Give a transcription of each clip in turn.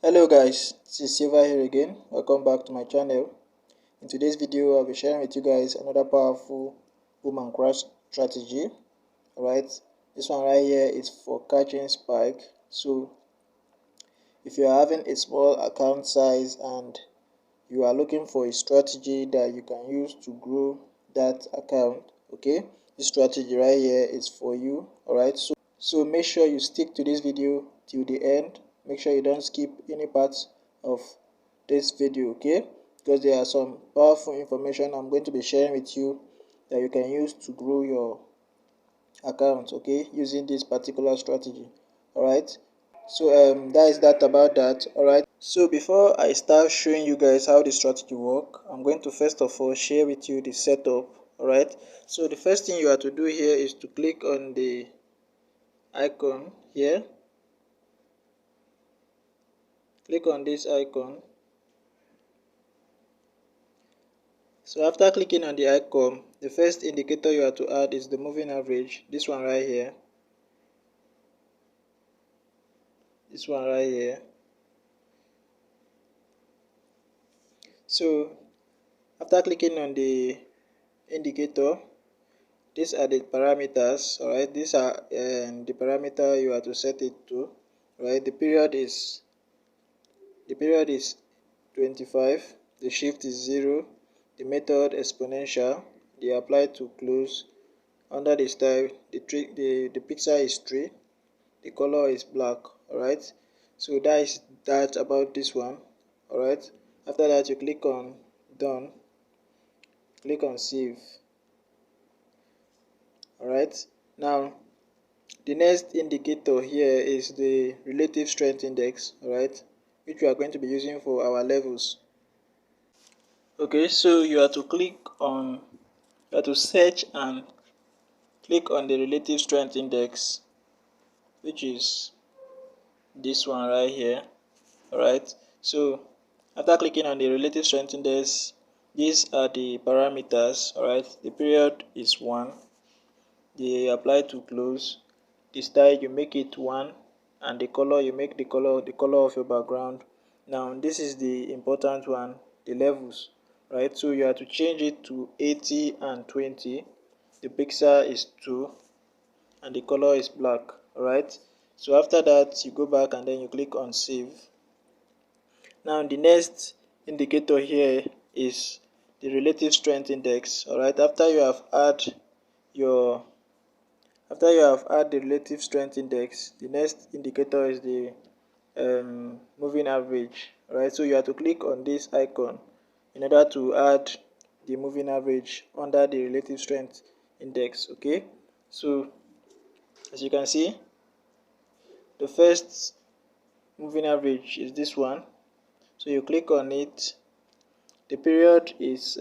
Hello guys, this is Silva here again. Welcome back to my channel. In today's video, I'll be sharing with you guys another powerful boom and crash strategy. Alright, this one right here is for catching spike. So if you are having a small account size and you are looking for a strategy that you can use to grow that account, okay, this strategy right here is for you. Alright, so make sure you stick to this video till the end. Make sure you don't skip any parts of this video, okay, because there are some powerful information I'm going to be sharing with you that you can use to grow your account, okay, using this particular strategy. All right, so that is that about that. All right, so before I start showing you guys how the strategy work, I'm going to first of all share with you the setup. All right, so the first thing you have to do here is to click on the icon here. Click on this icon. So after clicking on the icon, the first indicator you have to add is the moving average. This one right here. This one right here. So after clicking on the indicator, these are the parameters. Alright, these are the parameter you have to set it to. Right, the period is 25, the shift is 0, the method exponential, the apply to close. Under the style, the pixel is 3, the color is black. Alright, so that is that about this one. Alright, after that you click on done, click on save. Alright, now the next indicator here is the relative strength index, alright, which we are going to be using for our levels. Okay, so you have to search and click on the relative strength index, which is this one right here. Alright, so after clicking on the relative strength index, these are the parameters. Alright, the period is 1, the apply to close, the style you make it 1, and the color you make the color of your background. Now this is the important one, the levels. Right, so you have to change it to 80 and 20, the pixel is 2, and the color is black. Alright, so after that you go back and then you click on save. Now the next indicator here is the relative strength index. Alright, after you have added the relative strength index, the next indicator is the moving average. Alright, so you have to click on this icon in order to add the moving average under the relative strength index. Okay, so as you can see, the first moving average is this one. So you click on it, the period is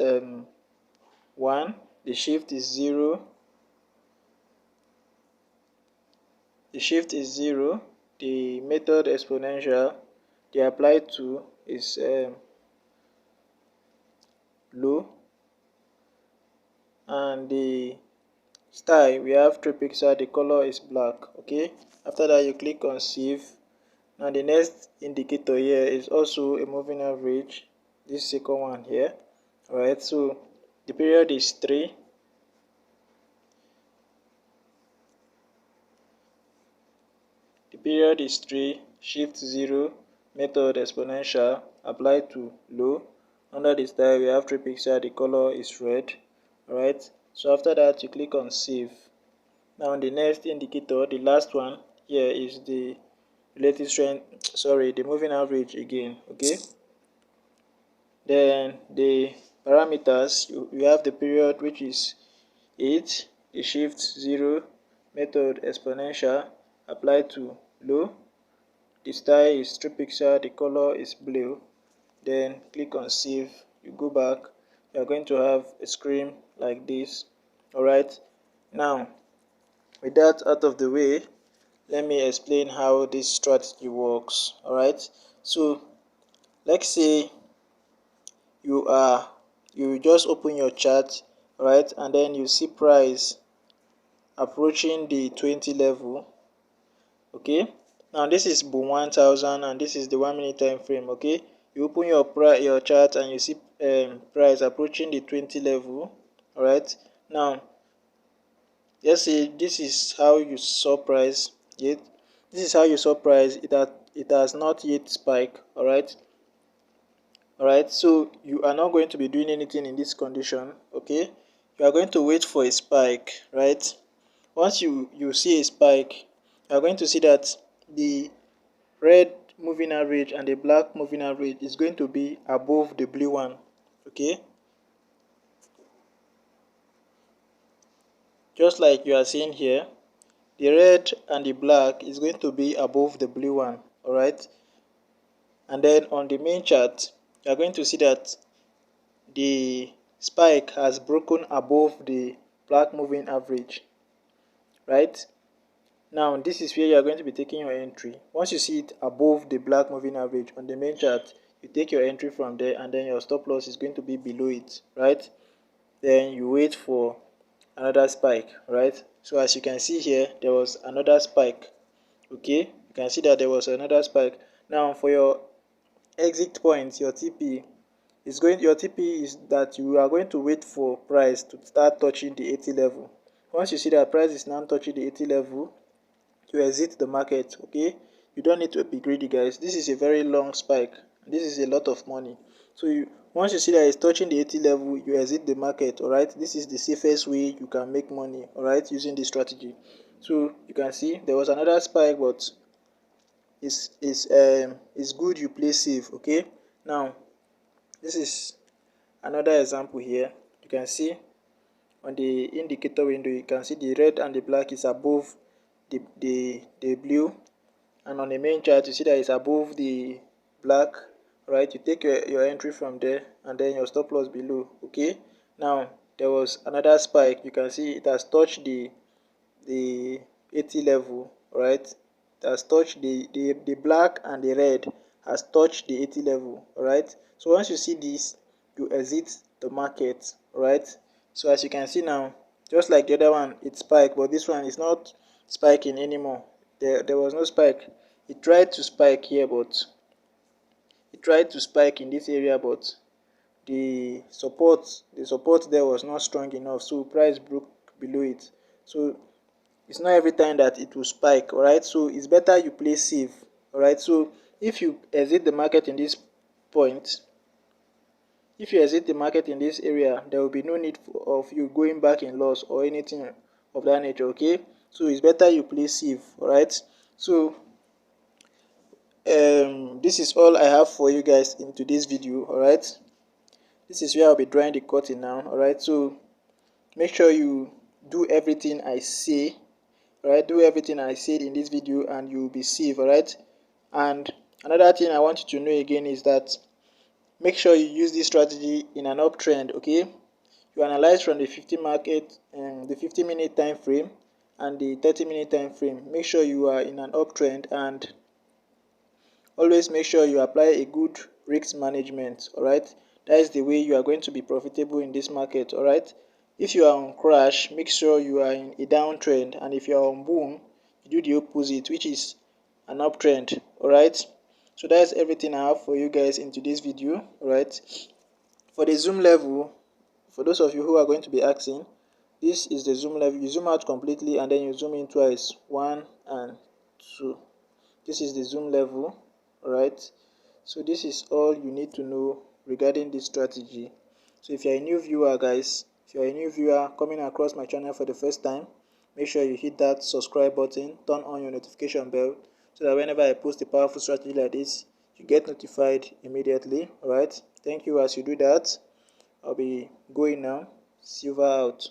1, the shift is 0, the method exponential, the apply to is low, and the style we have 3 pixels, the color is black. Okay, after that you click on save. Now the next indicator here is also a moving average, this second one here. Alright, so the period is 3, shift 0, method exponential, apply to low. Under the style we have 3 pixels, the color is red. Alright, so after that you click on save. Now the next indicator, the last one here, is the relative strength, the moving average again. Okay, then the parameters, you have the period, which is 8, the shift 0, method exponential, apply to low, the style is 3 pixels, the color is blue. Then click on save. You go back, you are going to have a screen like this. Alright, now with that out of the way, let me explain how this strategy works. Alright, so let's say you just open your chart, right, and then you see price approaching the 20 level. Okay, Now this is boom 1000 and this is the 1 minute time frame. Okay, you open your chart and you see price approaching the 20 level. All right, now let's say this is how you saw price yet. This is how you saw price. It has not yet spike. All right. So you are not going to be doing anything in this condition. Okay, you are going to wait for a spike, right? Once you see a spike, you are going to see that the red moving average and the black moving average is going to be above the blue one. Okay, just like you are seeing here, the red and the black is going to be above the blue one. All right, and then on the main chart, you are going to see that the spike has broken above the black moving average, right? Now this is where you are going to be taking your entry. Once you see it above the black moving average on the main chart, you take your entry from there, and then your stop loss is going to be below it, right? Then you wait for another spike, right? So as you can see here, there was another spike. Okay, you can see that there was another spike. Now for your exit point, your TP is that you are going to wait for price to start touching the 80 level. Once you see that price is now touching the 80 level, you exit the market. Okay, you don't need to be greedy, guys. This is a very long spike. This is a lot of money. So once you see that it's touching the 80 level, you exit the market. All right, this is the safest way you can make money, all right, using this strategy. So you can see there was another spike, but it's good you play safe. Okay, now this is another example here. You can see on the indicator window, you can see the red and the black is above the blue, and on the main chart you see that it's above the black, right? You take your entry from there, and then your stop loss below. Okay, now there was another spike. You can see it has touched the 80 level, right? It has touched the black and the red has touched the 80 level, right? So once you see this, you exit the market, right? So as you can see now, just like the other one, it spiked, but this one is not spiking anymore. There was no spike. It tried to spike here, but it tried to spike in this area, but the support there was not strong enough, so price broke below it. So it's not every time that it will spike, all right? So it's better you play safe, all right? So if you exit the market in this point, if you exit the market in this area, there will be no need of you going back in loss or anything of that nature. Okay, so it's better you play safe, all right? So this is all I have for you guys in today's video, all right? This is where I'll be drawing the curtain now, all right? So make sure you do everything I say, all right? Do everything I said in this video and you'll be safe, all right? And another thing I want you to know again is that make sure you use this strategy in an uptrend. Okay, you analyze from the 50-minute time frame and the 30-minute time frame. Make sure you are in an uptrend, and always make sure you apply a good risk management. All right, that is the way you are going to be profitable in this market. All right, if you are on crash, make sure you are in a downtrend, and if you are on boom, you do the opposite, which is an uptrend. All right, so that's everything I have for you guys in today's video. All right, for the zoom level, for those of you who are going to be asking, this is the zoom level. You zoom out completely and then you zoom in twice, 1 and 2. This is the zoom level. All right, so this is all you need to know regarding this strategy. So if you're a new viewer, guys, if you're a new viewer coming across my channel for the first time, make sure you hit that subscribe button, turn on your notification bell, so that whenever I post a powerful strategy like this, you get notified immediately. All right, thank you. As you do that, I'll be going now. Silver out.